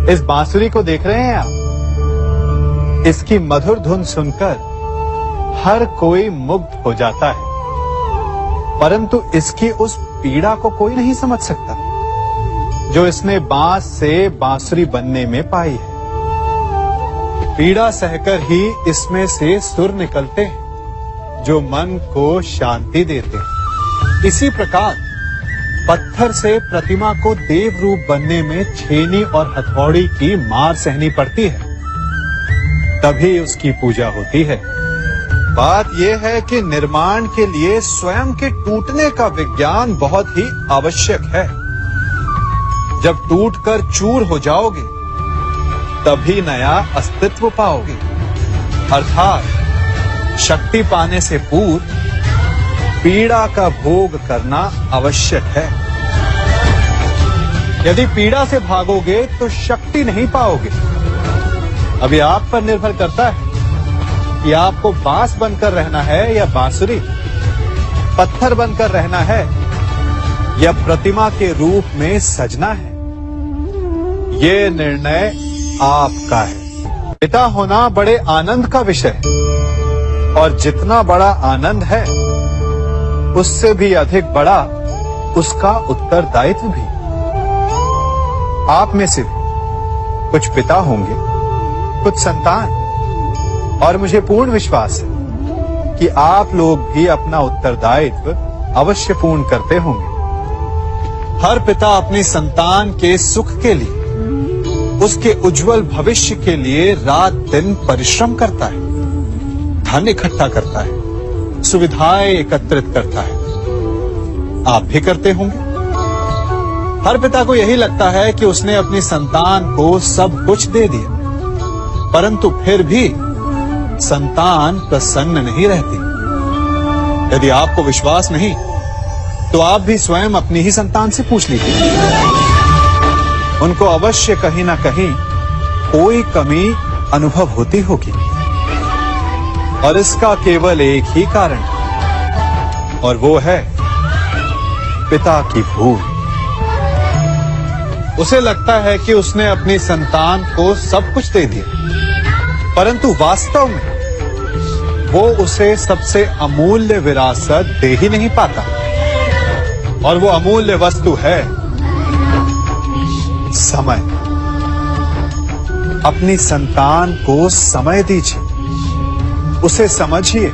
इस बांसुरी को देख रहे हैं आप? इसकी मधुर धुन सुनकर हर कोई मुग्ध हो जाता है, परंतु इसकी उस पीड़ा को कोई नहीं समझ सकता जो इसने बांस से बांसुरी बनने में पाई है। पीड़ा सहकर ही इसमें से सुर निकलते हैं जो मन को शांति देते हैं। इसी प्रकार पत्थर से प्रतिमा को देव रूप बनने में छेनी और हथौड़ी की मार सहनी पड़ती है, तभी उसकी पूजा होती है। बात यह है कि निर्माण के लिए स्वयं के टूटने का विज्ञान बहुत ही आवश्यक है। जब टूटकर चूर हो जाओगे तभी नया अस्तित्व पाओगे, अर्थात शक्ति पाने से पूर्व पीड़ा का भोग करना आवश्यक है। यदि पीड़ा से भागोगे तो शक्ति नहीं पाओगे। अभी आप पर निर्भर करता है कि आपको बांस बनकर रहना है या बांसुरी, पत्थर बनकर रहना है या प्रतिमा के रूप में सजना है। ये निर्णय आपका है। पिता होना बड़े आनंद का विषय है, और जितना बड़ा आनंद है उससे भी अधिक बड़ा उसका उत्तरदायित्व भी। आप में से भी कुछ पिता होंगे, कुछ संतान, और मुझे पूर्ण विश्वास है कि आप लोग भी अपना उत्तरदायित्व अवश्य पूर्ण करते होंगे। हर पिता अपनी संतान के सुख के लिए, उसके उज्जवल भविष्य के लिए रात दिन परिश्रम करता है, धन इकट्ठा करता है, सुविधाएं एकत्रित करता है। आप भी करते होंगे। हर पिता को यही लगता है कि उसने अपनी संतान को सब कुछ दे दिया, परंतु फिर भी संतान प्रसन्न नहीं रहती। यदि आपको विश्वास नहीं तो आप भी स्वयं अपनी ही संतान से पूछ लीजिए। उनको अवश्य कहीं ना कहीं कोई कमी अनुभव होती होगी, और इसका केवल एक ही कारण है, और वो है पिता की भूल। उसे लगता है कि उसने अपनी संतान को सब कुछ दे दिया, परंतु वास्तव में वो उसे सबसे अमूल्य विरासत दे ही नहीं पाता, और वो अमूल्य वस्तु है समय। अपनी संतान को समय दीजिए, उसे समझिए,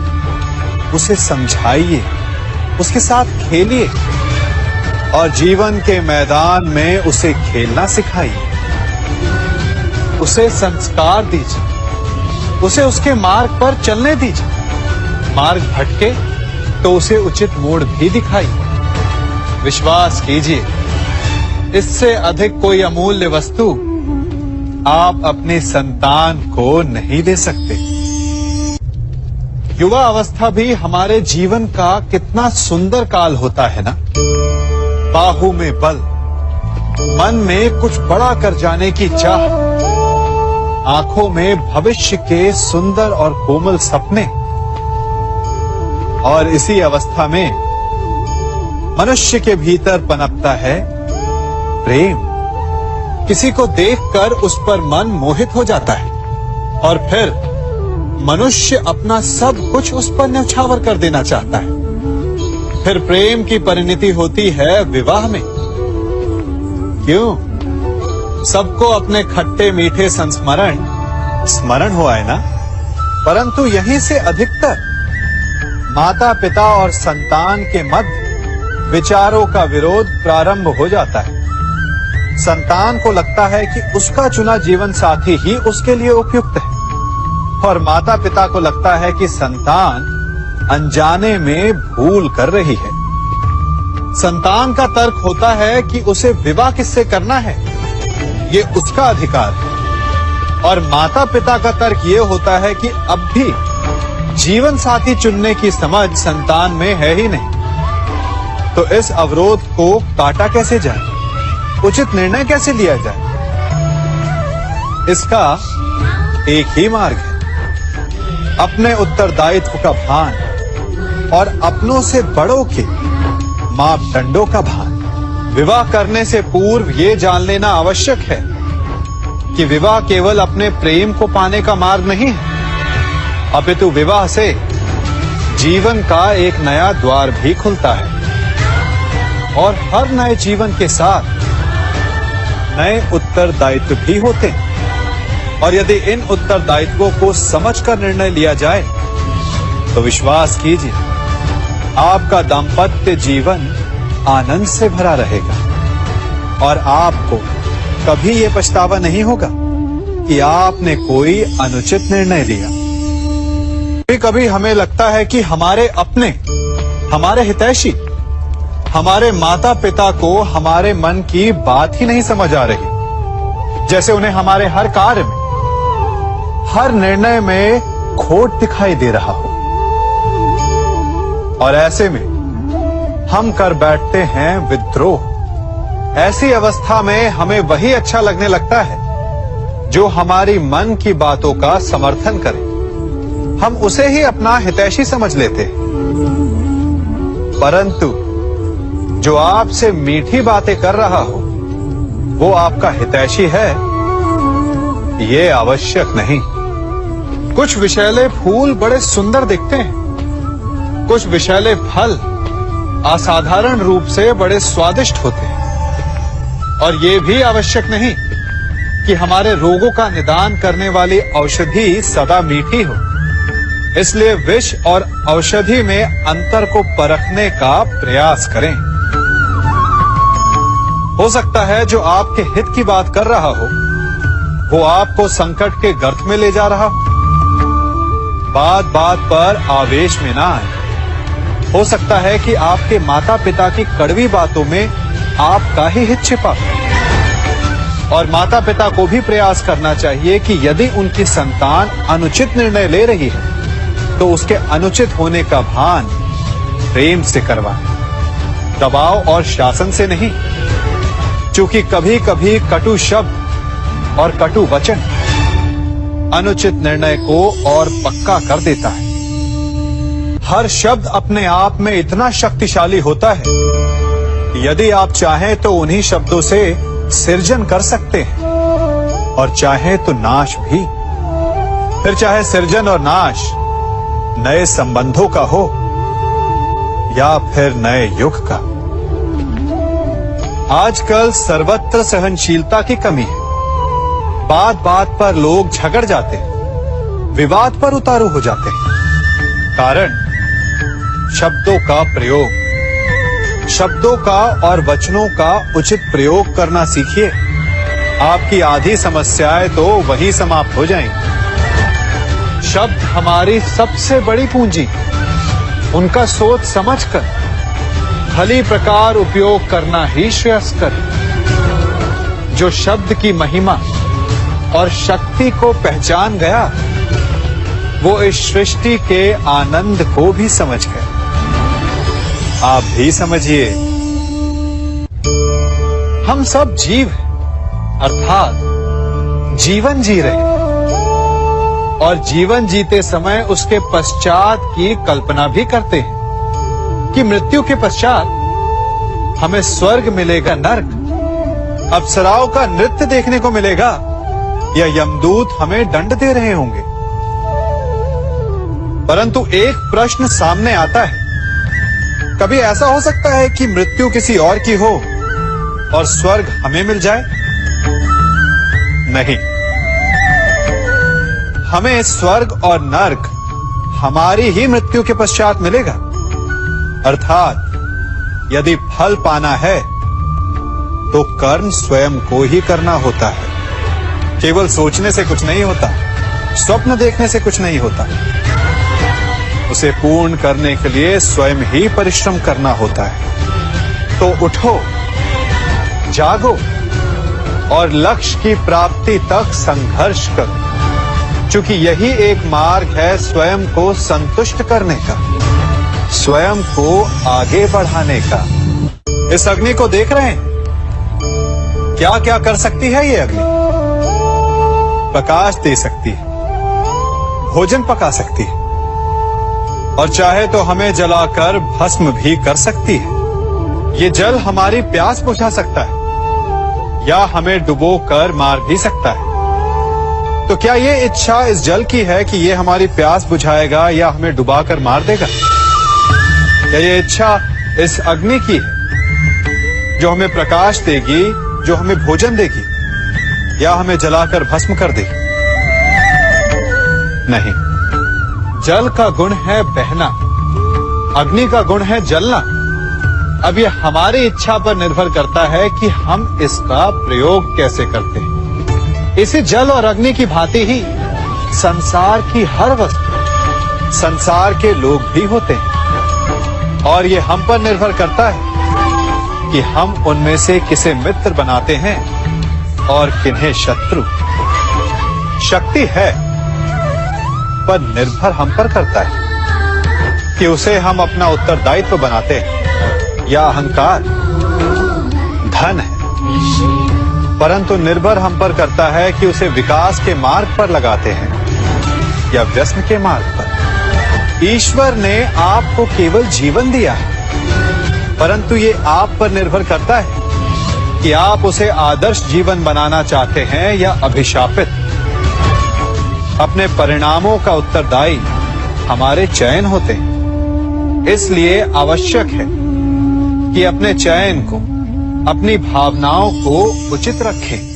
उसे समझाइए, उसके साथ खेलिए, और जीवन के मैदान में उसे खेलना सिखाइए। उसे संस्कार दीजिए, उसे उसके मार्ग पर चलने दीजिए। मार्ग भटके तो उसे उचित मोड़ भी दिखाइए। विश्वास कीजिए, इससे अधिक कोई अमूल्य वस्तु आप अपनी संतान को नहीं दे सकते। युवा अवस्था भी हमारे जीवन का कितना सुंदर काल होता है ना। बाहु में बल, मन में कुछ बड़ा कर जाने की चाह, आंखों में भविष्य के सुंदर और कोमल सपने। और इसी अवस्था में मनुष्य के भीतर पनपता है प्रेम। किसी को देखकर उस पर मन मोहित हो जाता है, और फिर मनुष्य अपना सब कुछ उस पर न्यौछावर कर देना चाहता है। फिर प्रेम की परिणति होती है विवाह में। क्यों? सबको अपने खट्टे मीठे संस्मरण स्मरण हुआ है ना। परंतु यहीं से अधिकतर माता पिता और संतान के मध्य विचारों का विरोध प्रारंभ हो जाता है। संतान को लगता है कि उसका चुना जीवन साथी ही उसके लिए उपयुक्त है, और माता पिता को लगता है कि संतान अनजाने में भूल कर रही है। संतान का तर्क होता है कि उसे विवाह किससे करना है, ये उसका अधिकार है, और माता पिता का तर्क ये होता है कि अब भी जीवन साथी चुनने की समझ संतान में है ही नहीं। तो इस अवरोध को काटा कैसे जाए, उचित निर्णय कैसे लिया जाए? इसका एक ही मार्ग है, अपने उत्तरदायित्व का भान और अपनों से बड़ों के मापदंडों का भान। विवाह करने से पूर्व ये जान लेना आवश्यक है कि विवाह केवल अपने प्रेम को पाने का मार्ग नहीं है, अपितु विवाह से जीवन का एक नया द्वार भी खुलता है और हर नए जीवन के साथ नए उत्तरदायित्व भी होते हैं। और यदि इन उत्तरदायित्वों को समझकर निर्णय लिया जाए तो विश्वास कीजिए, आपका दाम्पत्य जीवन आनंद से भरा रहेगा और आपको कभी ये पछतावा नहीं होगा कि आपने कोई अनुचित निर्णय लिया। कभी हमें लगता है कि हमारे अपने, हमारे हितैषी, हमारे माता पिता को हमारे मन की बात ही नहीं समझ आ रही, जैसे उन्हें हमारे हर कार्य में, हर निर्णय में खोट दिखाई दे रहा हो। और ऐसे में हम कर बैठते हैं विद्रोह। ऐसी अवस्था में हमें वही अच्छा लगने लगता है जो हमारी मन की बातों का समर्थन करे। हम उसे ही अपना हितैषी समझ लेते हैं। परंतु जो आपसे मीठी बातें कर रहा हो वो आपका हितैषी है, ये आवश्यक नहीं। कुछ विषैले फूल बड़े सुंदर दिखते हैं, कुछ विषैले फल असाधारण रूप से बड़े स्वादिष्ट होते हैं। और ये भी आवश्यक नहीं कि हमारे रोगों का निदान करने वाली औषधि सदा मीठी हो। इसलिए विष और औषधि में अंतर को परखने का प्रयास करें। हो सकता है जो आपके हित की बात कर रहा हो वो आपको संकट के गर्त में ले जा रहा हो। बात बात पर आवेश में ना आए। हो सकता है कि आपके माता पिता की कड़वी बातों में आपका ही हित छिपा हो। और माता पिता को भी प्रयास करना चाहिए कि यदि उनकी संतान अनुचित निर्णय ले रही है तो उसके अनुचित होने का भान प्रेम से करवाएं, दबाव और शासन से नहीं। क्योंकि कभी कभी कटु शब्द और कटु वचन अनुचित निर्णय को और पक्का कर देता है। हर शब्द अपने आप में इतना शक्तिशाली होता है कि यदि आप चाहें तो उन्हीं शब्दों से सृजन कर सकते हैं और चाहे तो नाश भी। फिर चाहे सृजन और नाश नए संबंधों का हो या फिर नए युग का। आजकल सर्वत्र सहनशीलता की कमी है। बात बात पर लोग झगड़ जाते हैं, विवाद पर उतारू हो जाते हैं। कारण शब्दों का प्रयोग, शब्दों का और वचनों का उचित प्रयोग करना सीखिए। आपकी आधी समस्याएं तो वहीं समाप्त हो जाएंगी। शब्द हमारी सबसे बड़ी पूंजी, उनका सोच समझकर भली प्रकार उपयोग करना ही श्रेयस्कर। जो शब्द की महिमा और शक्ति को पहचान गया वो इस सृष्टि के आनंद को भी समझ गया। आप भी समझिए। हम सब जीव हैं, अर्थात जीवन जी रहे हैं और जीवन जीते समय उसके पश्चात की कल्पना भी करते हैं कि मृत्यु के पश्चात हमें स्वर्ग मिलेगा, नर्क, अप्सराओं का नृत्य देखने को मिलेगा या यमदूत हमें दंड दे रहे होंगे। परंतु एक प्रश्न सामने आता है, कभी ऐसा हो सकता है कि मृत्यु किसी और की हो और स्वर्ग हमें मिल जाए? नहीं, हमें स्वर्ग और नर्क हमारी ही मृत्यु के पश्चात मिलेगा। अर्थात यदि फल पाना है तो कर्म स्वयं को ही करना होता है। केवल सोचने से कुछ नहीं होता, स्वप्न देखने से कुछ नहीं होता। उसे पूर्ण करने के लिए स्वयं ही परिश्रम करना होता है। तो उठो, जागो और लक्ष्य की प्राप्ति तक संघर्ष करो, क्योंकि यही एक मार्ग है स्वयं को संतुष्ट करने का, स्वयं को आगे बढ़ाने का। इस अग्नि को देख रहे हैं? क्या क्या कर सकती है ये अग्नि? प्रकाश दे सकती है, भोजन पका सकती है और चाहे तो हमें जलाकर भस्म भी कर सकती है। ये जल हमारी प्यास बुझा सकता है या हमें डुबो कर मार भी सकता है। तो क्या ये इच्छा इस जल की है कि ये हमारी प्यास बुझाएगा या हमें डुबाकर मार देगा? क्या ये इच्छा इस अग्नि की है जो हमें प्रकाश देगी, जो हमें भोजन देगी, या हमें जलाकर भस्म कर देगी? नहीं, जल का गुण है बहना, अग्नि का गुण है जलना। अब ये हमारी इच्छा पर निर्भर करता है कि हम इसका प्रयोग कैसे करते हैं। इसी जल और अग्नि की भांति ही संसार की हर वस्तु, संसार के लोग भी होते हैं, और ये हम पर निर्भर करता है कि हम उनमें से किसे मित्र बनाते हैं और किन्हें शत्रु। शक्ति है, पर निर्भर हम पर करता है कि उसे हम अपना उत्तरदायित्व बनाते हैं या अहंकार। धन है, परंतु निर्भर हम पर करता है कि उसे विकास के मार्ग पर लगाते हैं या व्यसन के मार्ग पर। ईश्वर ने आपको केवल जीवन दिया है, परंतु ये आप पर निर्भर करता है कि आप उसे आदर्श जीवन बनाना चाहते हैं या अभिशापित। अपने परिणामों का उत्तरदायी हमारे चयन होते हैं। इसलिए आवश्यक है कि अपने चयन को, अपनी भावनाओं को उचित रखें।